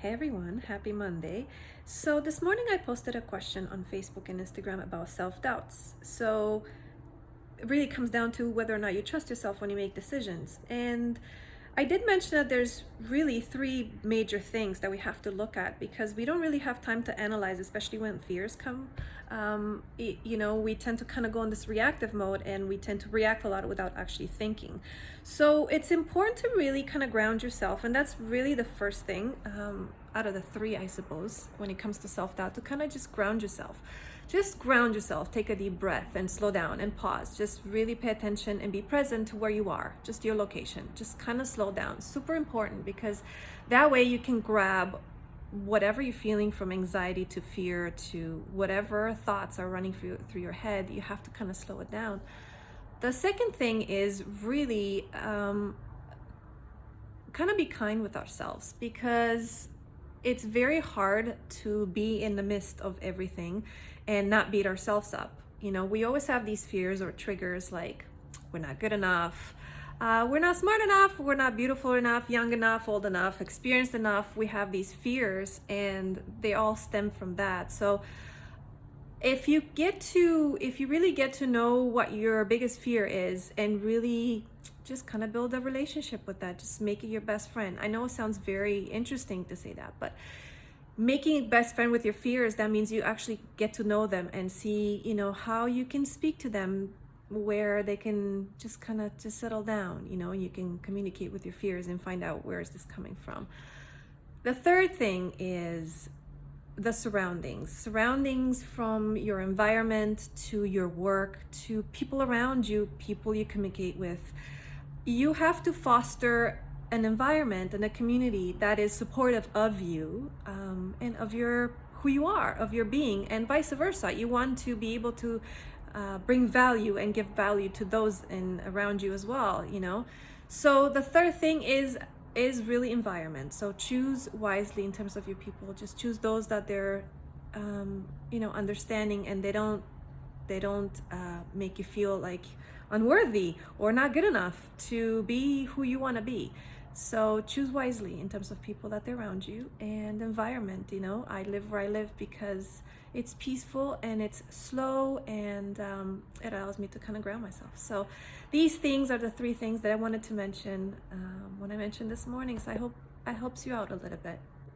Hey everyone, happy Monday. So this morning I posted a question on Facebook and Instagram about self-doubts. So it really comes down to whether or not you trust yourself when you make decisions. And I did mention that there's really three major things that we have to look at because we don't really have time to analyze, especially when fears come. We tend to kind of go in this reactive mode and we tend to react a lot without actually thinking. So it's important to really kind of ground yourself. And that's really the first thing out of the three, I suppose, when it comes to self-doubt, to kind of just ground yourself. Just ground yourself, take a deep breath and slow down and pause. Just really pay attention and be present to where you are, just your location. Just kind of slow down. Super important because that way you can grab whatever you're feeling, from anxiety to fear to whatever thoughts are running through your head. You have to kind of slow it down. The second thing is really kind of be kind with ourselves, because it's very hard to be in the midst of everything and not beat ourselves up. We always have these fears or triggers like we're not good enough, we're not smart enough, we're not beautiful enough, young enough, old enough, experienced enough. We have these fears and they all stem from that. So if you really get to know what your biggest fear is and really just kind of build a relationship with that, just make it your best friend. I know it sounds very interesting to say that, but making a best friend with your fears, that means you actually get to know them and see, how you can speak to them where they can just kind of just settle down, you can communicate with your fears and find out where is this coming from. The third thing is the surroundings, from your environment to your work to people around you, people you communicate with. You have to foster an environment and a community that is supportive of you, and of who you are, of your being, and vice versa. You want to be able to bring value and give value to those around you as well. So the third thing is really environment. So choose wisely in terms of your people. Just choose those that they're understanding, and they don't make you feel like unworthy or not good enough to be who you want to be. So choose wisely in terms of people that they're around you, and environment. I live where I live because it's peaceful and it's slow, and it allows me to kind of ground myself. So these things are the three things that I wanted to mention when I mentioned this morning. So I hope it helps you out a little bit.